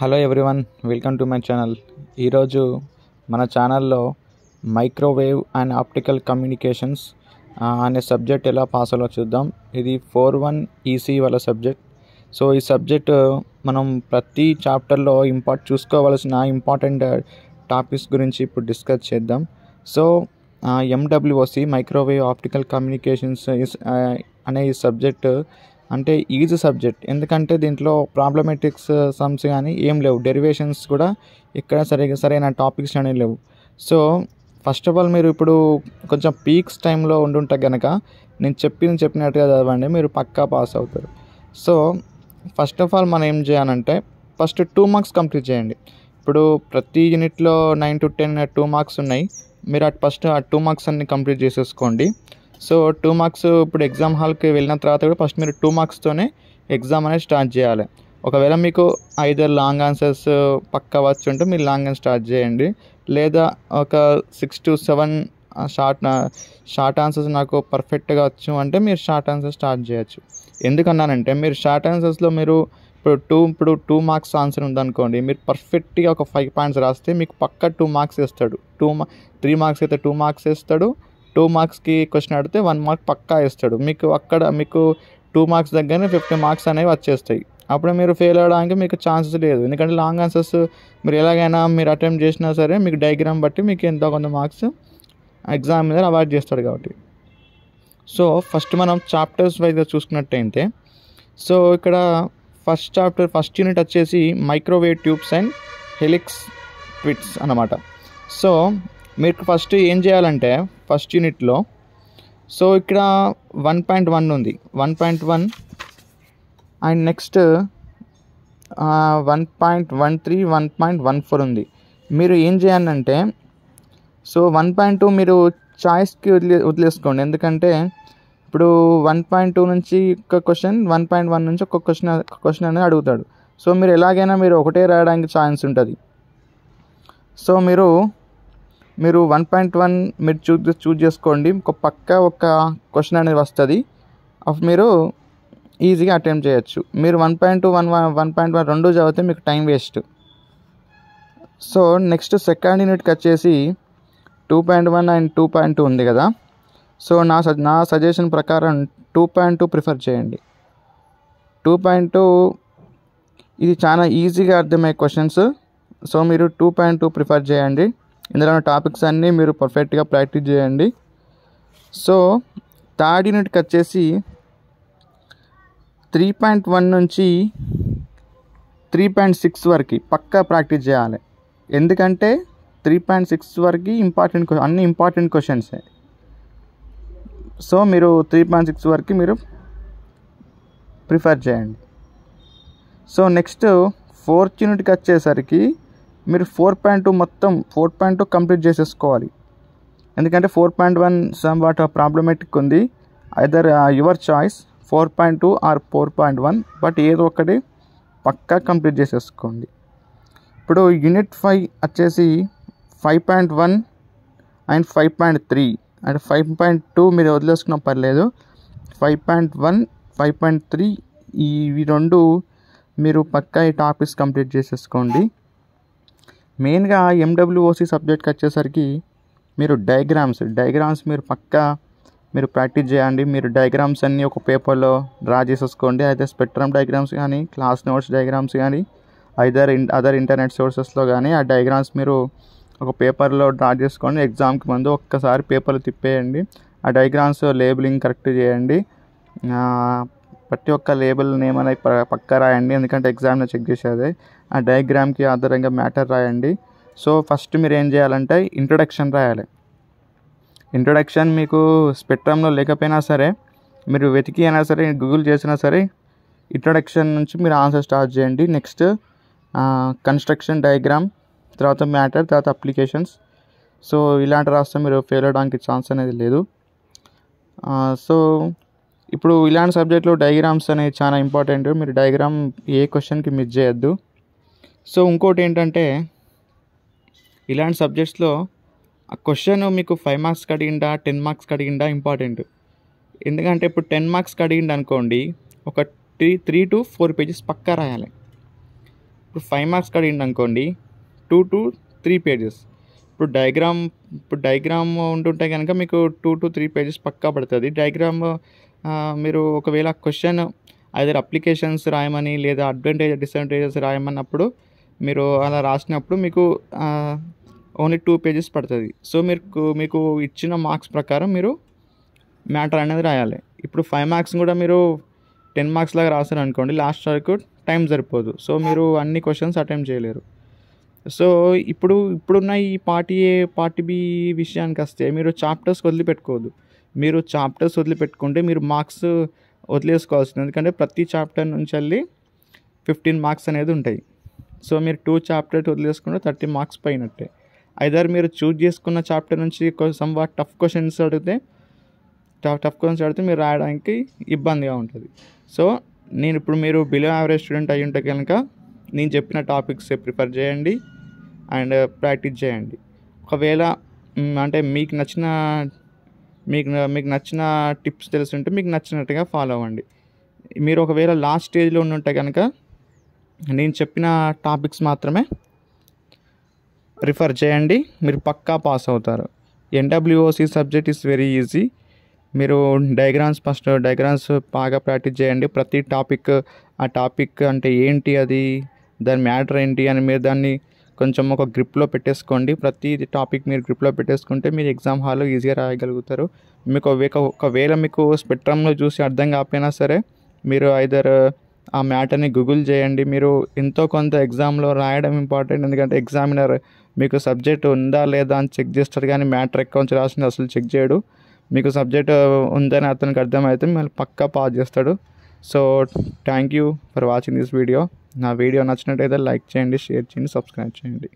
Hello everyone, welcome to my channel. ఈరోజు మన ఛానల్లో మైక్రోవేవ్ అండ్ ఆప్టికల్ కమ్యూనికేషన్స్ అనే సబ్జెక్ట్ ఎలా పాస్ అవ్వాలో చూద్దాం. ఇది 4-1 ఈసీ వాళ్ళ సబ్జెక్ట్. సో ఈ సబ్జెక్ట్ మనం ప్రతి చాప్టర్లో చూసుకోవాల్సిన ఇంపార్టెంట్ టాపిక్స్ గురించి ఇప్పుడు డిస్కస్ చేద్దాం. సో ఎండబ్ల్యూఓసి మైక్రోవేవ్ ఆప్టికల్ కమ్యూనికేషన్స్ అనే ఈ సబ్జెక్ట్ అంటే ఈజీ సబ్జెక్ట్. ఎందుకంటే దీంట్లో ప్రాబ్లమెటిక్స్ సమ్స్ కానీ ఏం లేవు, డెరివేషన్స్ కూడా ఇక్కడ సరైన టాపిక్స్ అనేవి లేవు. సో ఫస్ట్ ఆఫ్ ఆల్ మీరు ఇప్పుడు కొంచెం పీక్స్ టైంలో ఉండుంటే కనుక నేను చెప్పినట్టుగా చదవండి, మీరు పక్కా పాస్ అవుతారు. సో ఫస్ట్ ఆఫ్ ఆల్ మనం ఏం చేయాలంటే ఫస్ట్ 2 మార్క్స్ కంప్లీట్ చేయండి. ఇప్పుడు ప్రతి యూనిట్లో 9 to 10 2 మార్క్స్ ఉన్నాయి. మీరు ఫస్ట్ ఆ 2 మార్క్స్ అన్ని కంప్లీట్ చేసేసుకోండి. సో 2 మార్క్స్ ఇప్పుడు ఎగ్జామ్ హాల్కి వెళ్ళిన తర్వాత కూడా ఫస్ట్ మీరు 2 మార్క్స్తోనే ఎగ్జామ్ అనేది స్టార్ట్ చేయాలి. ఒకవేళ మీకు ఐదర్ లాంగ్ ఆన్సర్స్ పక్కా వచ్చు అంటే మీరు లాంగ్ ఆన్సర్ స్టార్ట్ చేయండి, లేదా ఒక 6 to 7 షార్ట్ ఆన్సర్స్ నాకు పర్ఫెక్ట్గా వచ్చు అంటే మీరు షార్ట్ ఆన్సర్ స్టార్ట్ చేయొచ్చు. ఎందుకన్నానంటే మీరు షార్ట్ ఆన్సర్స్లో మీరు ఇప్పుడు 2 మార్క్స్ ఆన్సర్ ఉందనుకోండి, మీరు పర్ఫెక్ట్గా ఒక 5 పాయింట్స్ రాస్తే మీకు పక్కా 2 మార్క్స్ వేస్తాడు. 3 మార్క్స్ అయితే 2 మార్క్స్ వేస్తాడు. 2 మార్క్స్కి క్వశ్చన్ అడిగితే 1 మార్క్ పక్కా ఇస్తాడు. మీకు 2 మార్క్స్ దగ్గరనే 50 మార్క్స్ అనేవి వచ్చేస్తాయి. అప్పుడు మీరు ఫెయిల్ అవ్వడానికి మీకు ఛాన్సెస్ లేదు. ఎందుకంటే లాంగ్ ఆన్సర్స్ మీరు ఎలాగైనా మీరు అటెంప్ట్ చేసినా సరే మీకు డయాగ్రామ్ బట్టి మీకు ఎంతో కొంత మార్క్స్ ఎగ్జామ్ మీద అవాయిడ్ చేస్తాడు కాబట్టి. సో ఫస్ట్ మనం చాప్టర్స్ వైజ్గా చూసుకున్నట్టయితే, సో ఇక్కడ ఫస్ట్ యూనిట్ వచ్చేసి microwave tubes and helix twists అన్నమాట. సో మీరు ఫస్ట్ ఏం చేయాలంటే ఫస్ట్ యూనిట్లో సో ఇక్కడ 1.1 ఉంది, 1.1 అండ్ నెక్స్ట్ 1.13 1.14 ఉంది. మీరు ఏం చేయాలంటే సో 1.2 మీరు చాయిస్కి వదిలేసుకోండి. ఎందుకంటే ఇప్పుడు 1.2 నుంచి ఒక క్వశ్చన్, 1.1 నుంచి ఒక క్వశ్చన్ అనేది అడుగుతాడు. సో మీరు ఎలాగైనా మీరు ఒకటే రాయడానికి ఛాన్స్ ఉంటుంది. సో మీరు 1.1 మీరు చూజ్ చేసుకోండి. ఒక క్వశ్చన్ అనేది వస్తుంది, అప్పుడు మీరు ఈజీగా అటెంప్ట్ చేయొచ్చు. మీరు 1.2 1.1 రెండు చదివితే మీకు time waste. So next second యూనిట్కి వచ్చేసి 2.1 అండ్ 2.2 ఉంది కదా. సో నా సజెషన్ ప్రకారం 2.2 ప్రిఫర్ చేయండి. 2.2 ఇది చాలా ఈజీగా అర్థమయ్యే క్వశ్చన్స్. సో మీరు 2.2 ప్రిఫర్ చేయండి. ఇందులో టాపిక్స్ అన్నీ మీరు పర్ఫెక్ట్గా ప్రాక్టీస్ చేయండి. సో థర్డ్ యూనిట్కి వచ్చేసి 3.1 నుంచి 3.6 వరకు పక్కా ప్రాక్టీస్ చేయాలి. ఎందుకంటే 3.6 వరకు అన్ని ఇంపార్టెంట్ క్వశ్చన్సే. సో మీరు 3.6 వరకు మీరు ప్రిఫర్ చేయండి. సో నెక్స్ట్ ఫోర్త్ యూనిట్కి వచ్చేసరికి మీరు 4.2 కంప్లీట్ చేసేసుకోవాలి. ఎందుకంటే 4.1 సమ్ వాట్ ప్రాబ్లమేటిక్ ఉంది. Either your choice 4.2 or 4.1, but ఏదో ఒకటి పక్కా కంప్లీట్ చేసేసుకోండి. ఇప్పుడు యూనిట్ 5 వచ్చేసి 5.1 అండ్ 5.3 అండ్ 5.2 మీరు వదిలేసుకున్న పర్లేదు. 5.1 5.3 ఇవి రెండు మీరు పక్కా ఈ టాపిక్స్ కంప్లీట్ చేసేసుకోండి. మెయిన్గా ఎండబ్ల్యూఓసి సబ్జెక్ట్కి వచ్చేసరికి మీరు డయాగ్రామ్స్ మీరు ప్రాక్టీస్ చేయండి. మీరు డయాగ్రామ్స్ అన్నీ ఒక పేపర్లో డ్రా చేసేసుకోండి. అయితే స్పెక్ట్రమ్ డయాగ్రామ్స్ కానీ, క్లాస్ నోట్స్ డయాగ్రామ్స్ కానీ, అదర్ ఇంటర్నెట్ సోర్సెస్లో కానీ ఆ డయాగ్రామ్స్ మీరు ఒక పేపర్లో డ్రా చేసుకోండి. ఎగ్జామ్కి ముందు ఒక్కసారి పేపర్లు తిప్పేయండి. ఆ డయాగ్రామ్స్ లేబులింగ్ కరెక్ట్ చేయండి. ప్రతి ఒక్క లేబుల్ నేమ్ అనేది పక్కా రాయండి, ఎందుకంటే ఎగ్జామ్లో చెక్ చేసేది. ఆ డయాగ్రామ్కి ఆధారంగా మ్యాటర్ రాయండి. సో ఫస్ట్ మీరు ఏం చేయాలంటే ఇంట్రొడక్షన్ రాయాలి. ఇంట్రొడక్షన్ మీకు స్పెక్ట్రమ్లో లేకపోయినా సరే, మీరు వెతికి అయినా సరే, గూగుల్ చేసినా సరే, ఇంట్రొడక్షన్ నుంచి మీరు ఆన్సర్ స్టార్ట్ చేయండి. నెక్స్ట్ కన్స్ట్రక్షన్, డయాగ్రామ్, తర్వాత మ్యాటర్, తర్వాత అప్లికేషన్స్. సో ఇలాంటి రాస్తే మీరు ఫెయిల్ అవడానికి ఛాన్స్ అనేది లేదు. సో ఇప్పుడు ఇలాంటి సబ్జెక్ట్లో డయాగ్రామ్స్ అనేవి చాలా ఇంపార్టెంట్. మీరు డయాగ్రామ్ ఏ క్వశ్చన్కి మిస్ చేయొద్దు. సో ఇంకోటి ఏంటంటే ఇలాంటి సబ్జెక్ట్స్లో ఆ క్వశ్చన్ మీకు 5 మార్క్స్కి అడిగిందా 10 మార్క్స్కి అడిగిందా ఇంపార్టెంట్. ఎందుకంటే ఇప్పుడు 10 మార్క్స్కి అడిగింది అనుకోండి, ఒక 3 to 4 పేజెస్ పక్కా రాయాలి. ఇప్పుడు 5 మార్క్స్ అడిగిండు అనుకోండి 2 to 3 పేజెస్. ఇప్పుడు డయాగ్రామ్ ఉంటుంటే కనుక మీకు 2 to 3 పేజెస్ పక్కా పడుతుంది. డయాగ్రామ్ మీరు ఒకవేళ క్వశ్చన్ ఐదర్ అప్లికేషన్స్ రాయమని లేదా అడ్వాంటేజ్ డిసడ్వాంటేజెస్ రాయమన్నప్పుడు మీరు అలా రాసినప్పుడు మీకు ఓన్లీ 2 పేజెస్ పడుతుంది. సో మీకు ఇచ్చిన మార్క్స్ ప్రకారం మీరు మ్యాటర్ అనేది రాయాలి. ఇప్పుడు 5 మార్క్స్ కూడా మీరు 10 మార్క్స్ లాగా రాశారు అనుకోండి, లాస్ట్ వరకు టైం సరిపోదు. సో మీరు అన్ని క్వశ్చన్స్ అటెంప్ట్ చేయలేరు. సో ఇప్పుడున్న ఈ పార్ట్ బి విషయానికి వస్తే మీరు చాప్టర్స్ వదిలిపెట్టుకోవద్దు. మీరు చాప్టర్స్ వదిలిపెట్టుకుంటే మీరు మార్క్స్ వదిలేసుకోవాల్సింది. ఎందుకంటే ప్రతి చాప్టర్ నుంచి వెళ్ళి 15 మార్క్స్ అనేది ఉంటాయి. సో మీరు 2 చాప్టర్స్ వదిలేసుకుంటే 30 మార్క్స్ పైనట్టే. ఐదర్ మీరు చూజ్ చేసుకున్న చాప్టర్ నుంచి సంవాట్ టఫ్ క్వశ్చన్స్ అడిగితే మీరు రాయడానికి ఇబ్బందిగా ఉంటుంది. సో మీరు బిలో యావరేజ్ స్టూడెంట్ అయ్యి ఉంటే కనుక నేను చెప్పిన టాపిక్స్ ప్రిఫర్ చేయండి అండ్ ప్రాక్టీస్ చేయండి. ఒకవేళ అంటే మీకు నచ్చిన టిప్స్ తెలుసుంటే మీకు నచ్చినట్టుగా ఫాలో అవ్వండి. మీరు ఒకవేళ లాస్ట్ స్టేజ్లో ఉంటే కనుక నేను చెప్పిన టాపిక్స్ మాత్రమే రిఫర్ చేయండి, మీరు పక్కా పాస్ అవుతారు. NWOC subject is very easy. మీరు డయాగ్రామ్స్ బాగా ప్రాక్టీస్ చేయండి. ప్రతి టాపిక్ ఆ టాపిక్ అంటే ఏంటి, అది దాని మ్యాటర్ ఏంటి అని మీరు దాన్ని కొంచెం ఒక గ్రిప్లో పెట్టేసుకోండి. ప్రతి టాపిక్ మీరు గ్రిప్లో పెట్టేసుకుంటే మీరు ఎగ్జామ్ హాల్లో ఈజీగా రాయగలుగుతారు. ఒకవేళ మీకు స్పెక్ట్రమ్లో చూసి అర్థం కాకపోయినా సరే మీరు ఐదర్ ఆ మ్యాటర్ని గూగుల్ చేయండి. మీరు ఎంతో కొంత ఎగ్జామ్లో రాయడం ఇంపార్టెంట్. ఎందుకంటే ఎగ్జామినర్ మీకు సబ్జెక్ట్ ఉందా లేదా అని చెక్ చేస్తారు, కానీ మ్యాటర్ ఎక్కువ నుంచి రాసింది అసలు చెక్ చేయడు. మీకు సబ్జెక్ట్ ఉందని అతనికి అర్థమైతే మళ్ళీ పక్కా పాస్ చేస్తాడు. So thank you for watching this video. నా వీడియో నచ్చినట్టయితే లైక్ చేయండి, షేర్ చేయండి, సబ్స్క్రైబ్ చేయండి.